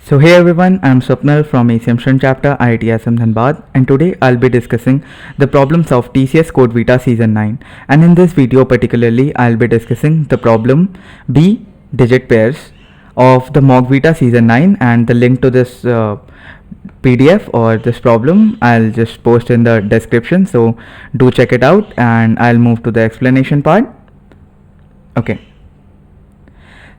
So hey everyone, I'm Swapnil from ACM Student Chapter IIT Dhanbad, and today I'll be discussing the problems of TCS Code Vita Season 9. And in this video particularly, I'll be discussing the problem B digit pairs of the Mock Vita Season 9, and the link to this PDF or this problem I'll just post in the description, so do check it out, and I'll move to the explanation part. Okay,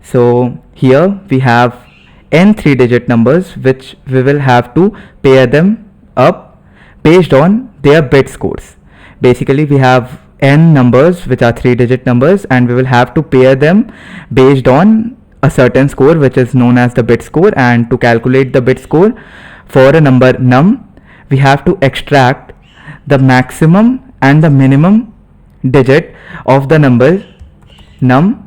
so here we have n 3-digit numbers which we will have to pair them up based on their bit scores. Basically we have n numbers which are 3-digit numbers, and we will have to pair them based on a certain score which is known as the bit score. And to calculate the bit score for a number num, we have to extract the maximum and the minimum digit of the number num,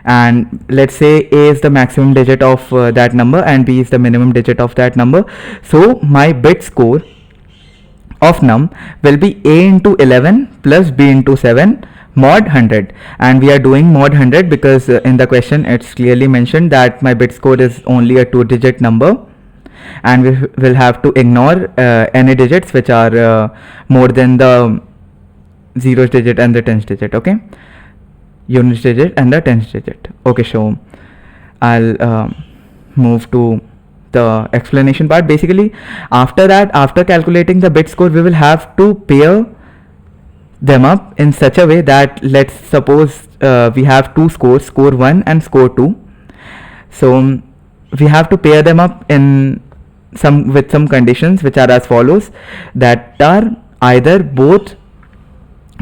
and let's say A is the maximum digit of that number and B is the minimum digit of that number. So my bit score of num will be A into 11 plus B into 7 mod 100, and we are doing mod 100 because in the question it's clearly mentioned that my bit score is only a 2-digit number, and we will have to ignore any digits which are more than the 0th digit and the 10th digit. Okay, unit digit and the 10th digit. Okay, so I'll move to the explanation part. Basically after that, after calculating the bit score, we will have to pair them up in such a way that, let's suppose we have two scores, score 1 and score 2. So we have to pair them up in with some conditions which are as follows, that are either both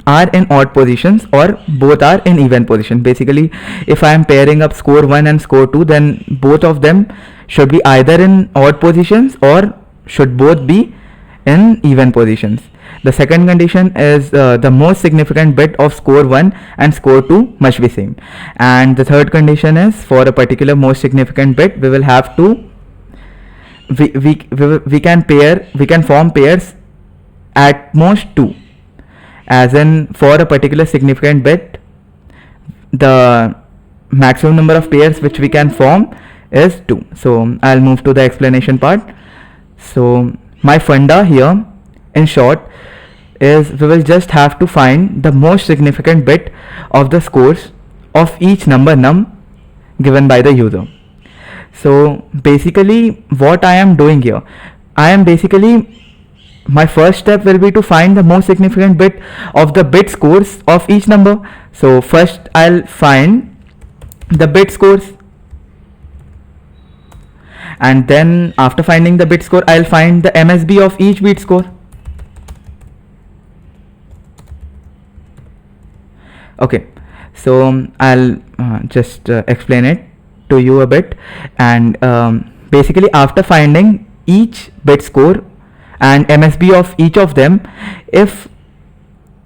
are in odd positions or both are in even position. Basically if I am pairing up score 1 and score 2, then both of them should be either in odd positions or should both be in even positions. The second condition is the most significant bit of score 1 and score 2 must be same. And the third condition is, for a particular most significant bit, we will have to we can form pairs at most 2, as in for a particular significant bit the maximum number of pairs which we can form is 2. So I'll move to the explanation part. So my funda here in short is, we will just have to find the most significant bit of the scores of each number num given by the user. So basically what I am doing here, my first step will be to find the most significant bit of the bit scores of each number. So first I'll find the bit scores, and then after finding the bit score, I'll find the MSB of each bit score. Okay, so I'll just explain it to you a bit. And basically after finding each bit score and MSB of each of them, if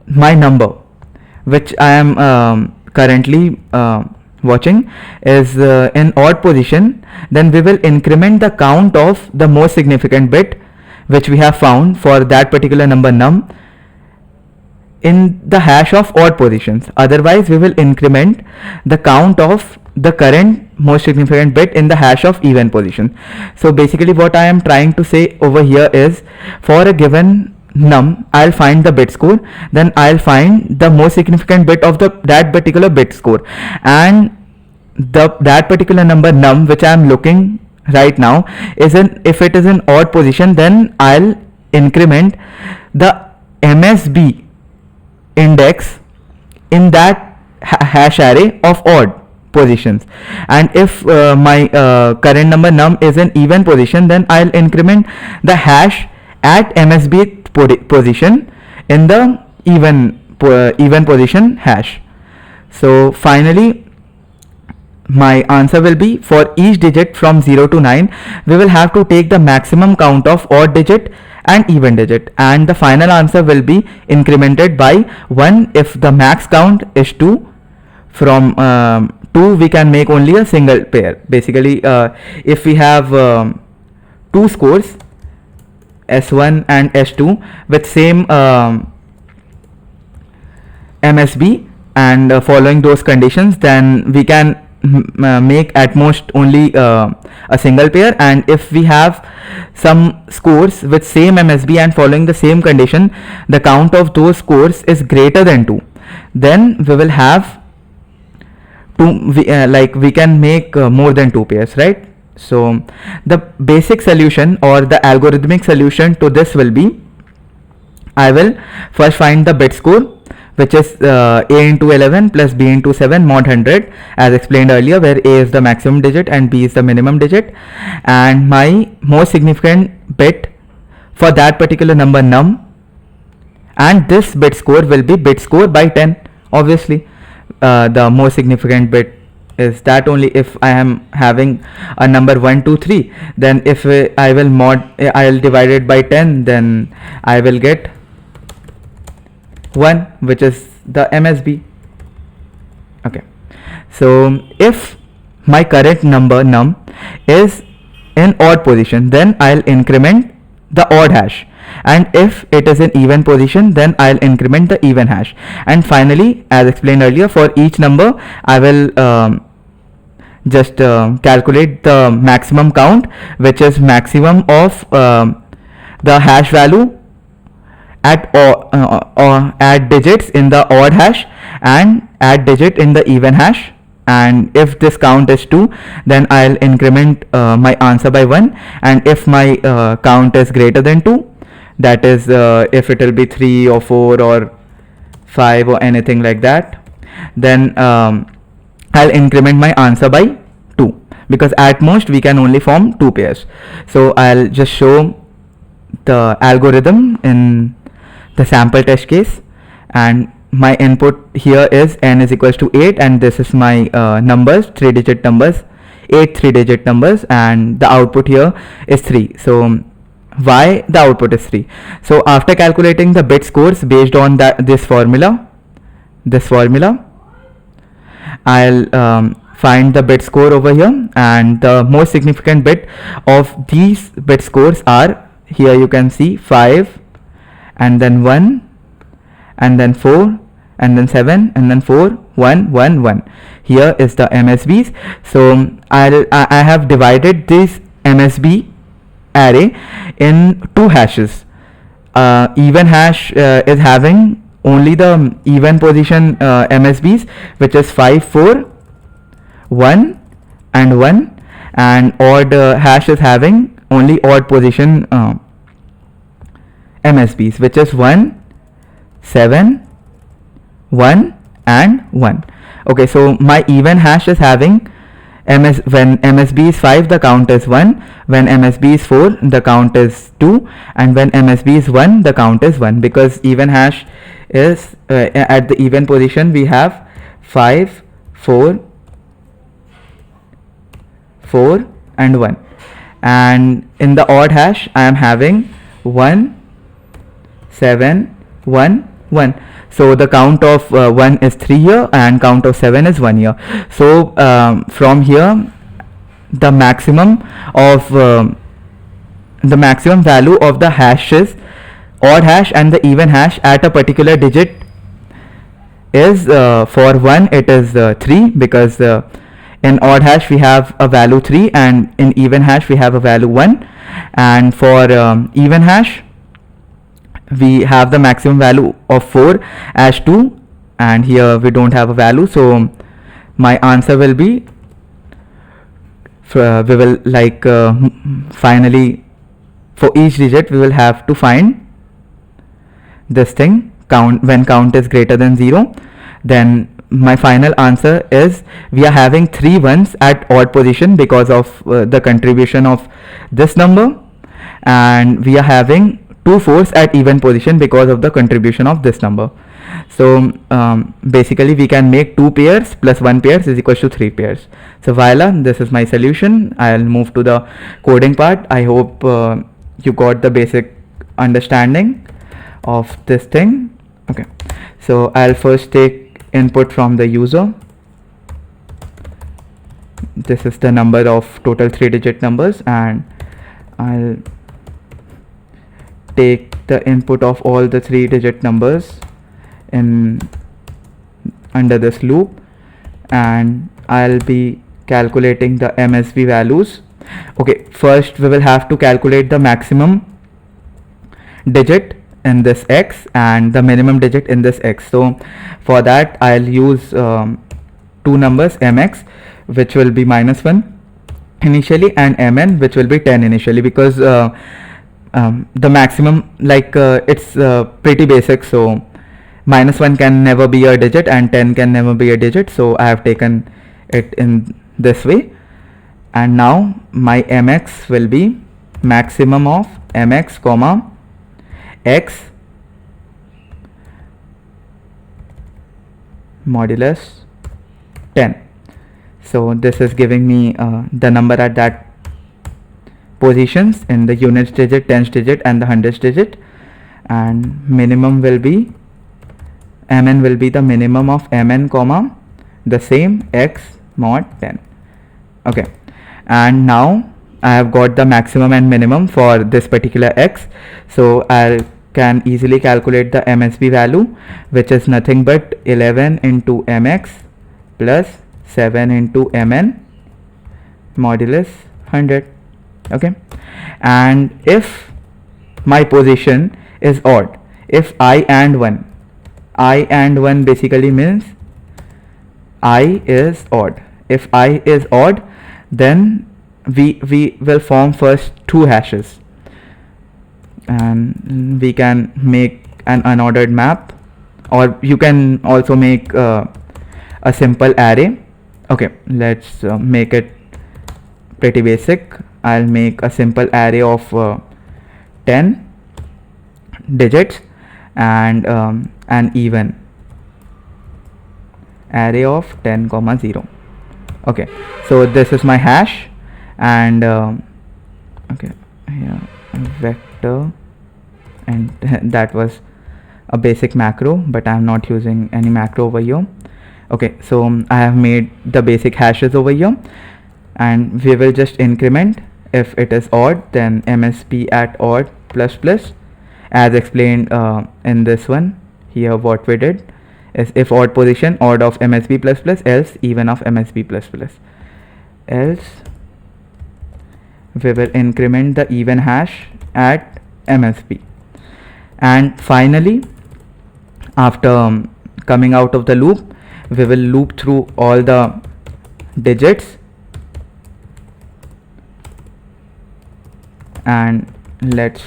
my number which I am currently watching is in odd position, then we will increment the count of the most significant bit which we have found for that particular number num in the hash of odd positions. Otherwise we will increment the count of the current most significant bit in the hash of even position. So basically what I am trying to say over here is, for a given num I'll find the bit score, then I'll find the most significant bit of that particular bit score, and that particular number num which I am looking right now is if it is in odd position, then I'll increment the MSB index in that hash array of odd positions. And if my current number num is in even position, then I'll increment the hash at MSB position in the even position hash. So finally my answer will be, for each digit from 0 to 9, we will have to take the maximum count of odd digit and even digit, and the final answer will be incremented by 1 if the max count is 2. From 2 we can make only a single pair. Basically if we have two scores S1 and S2 with same MSB and following those conditions, then we can make at most only a single pair, and if we have some scores with same MSB and following the same condition, the count of those scores is greater than 2, then we will have we can make more than 2 pairs, right? So the basic solution or the algorithmic solution to this will be, I will first find the bit score, which is a into 11 plus b into 7 mod 100, as explained earlier, where a is the maximum digit and b is the minimum digit, and my most significant bit for that particular number num, and this bit score will be bit score by 10. Obviously the most significant bit is that only. If I am having a number 1 2 3, then if I will divide it by 10, then I will get 1, which is the MSB. Okay, so if my current number num is in odd position, then I'll increment the odd hash, and if it is in even position, then I'll increment the even hash. And finally, as explained earlier, for each number I will just calculate the maximum count, which is maximum of the hash value at or add digits in the odd hash and add digit in the even hash, and if this count is 2, then I'll increment my answer by 1, and if my count is greater than 2, that is if it will be 3 or 4 or 5 or anything like that, then I'll increment my answer by 2, because at most we can only form 2 pairs. So I'll just show the algorithm in the sample test case, and my input here is n is equals to 8, and this is my numbers, 3-digit numbers, 8 3-digit numbers, and the output here is 3. So why the output is 3? So after calculating the bit scores based on this formula, I'll find the bit score over here, and the most significant bit of these bit scores are, here you can see 5 and then 1 and then 4 and then 7 and then 4 1 1 1. Here is the MSBs. So I have divided this MSB array in 2 hashes. Even hash is having only the even position MSBs, which is 5 4 1 and 1, and odd hash is having only odd position MSBs, which is 1 7 1 and 1. Okay, so my even hash is having when MSB is 5, the count is 1, when MSB is 4, the count is 2, and when MSB is 1, the count is 1, because even hash is at the even position we have 5 4 4 and 1, and in the odd hash I am having 1 7 1 1. So the count of 1 is 3 here, and count of 7 is 1 here. So from here the maximum value of the hashes, odd hash and the even hash at a particular digit is for 1 it is 3, because in odd hash we have a value 3 and in even hash we have a value 1, and for even hash we have the maximum value of 4 as 2, and here we don't have a value. So my answer will be, we will finally for each digit we will have to find this thing, count when count is greater than 0. Then my final answer is, we are having 3 ones at odd position because of the contribution of this number, and we are having 2 4s at even position because of the contribution of this number. So basically we can make 2 pairs plus 1 pairs is equals to 3 pairs. So voila, this is my solution. I'll move to the coding part. I hope you got the basic understanding of this thing. Okay, so I'll first take input from the user. This is the number of total 3-digit numbers, and I'll take the input of all the 3-digit numbers in under this loop, and I'll be calculating the MSB values. Okay, first we will have to calculate the maximum digit in this x and the minimum digit in this x. So for that I'll use two numbers, mx, which will be -1 initially, and mn, which will be 10 initially, because the maximum, like it's pretty basic, so -1 can never be a digit and 10 can never be a digit, so I have taken it in this way. And now my mx will be maximum of mx comma x modulus 10. So this is giving me the number at that positions in the units digit, tens digit and the hundreds digit, and minimum will be mn will be the minimum of mn comma the same x mod 10. Okay, and now I have got the maximum and minimum for this particular x, so I can easily calculate the MSB value, which is nothing but 11 into mx plus 7 into mn modulus 100. Okay, and if my position is odd, if I and 1 basically means I is odd. If I is odd, then we will form first two hashes, and we can make an unordered map, or you can also make a simple array. Okay, let's make it pretty basic. I'll make a simple array of 10 digits and an even array of 10 comma 0. Okay, so this is my hash, and okay, here vector, and that was a basic macro, but I'm not using any macro over here. Okay, so I have made the basic hashes over here, and we will just increment. If it is odd, then MSB at odd plus plus, as explained in this one. Here what we did is, if odd position, odd of MSB plus plus, else even of MSB plus plus. Else we will increment the even hash at MSB. And finally, after coming out of the loop, we will loop through all the digits, and let's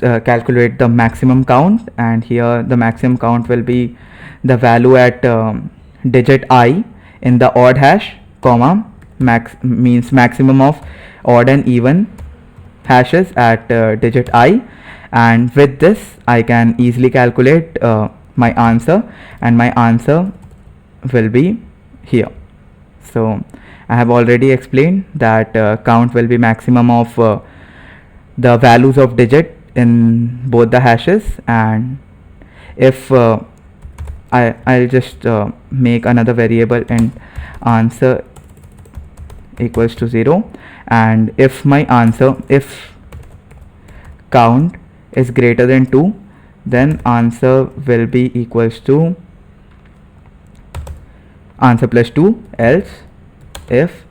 calculate the maximum count. And here the maximum count will be the value at digit I in the odd hash, comma max means maximum of odd and even hashes at digit I, and with this I can easily calculate my answer, and my answer will be here. So I have already explained that count will be maximum of the values of digit in both the hashes, and if I'll just make another variable and answer equals to 0, and if my answer, if count is greater than 2, then answer will be equals to answer plus 2, else if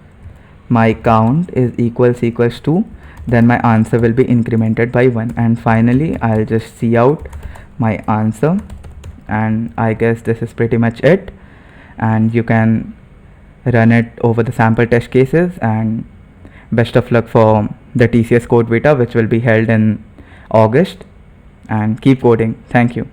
my count is equals to, then my answer will be incremented by 1. And finally I'll just see out my answer, and I guess this is pretty much it, and you can run it over the sample test cases. And best of luck for the TCS Code Beta, which will be held in August, and keep coding. Thank you.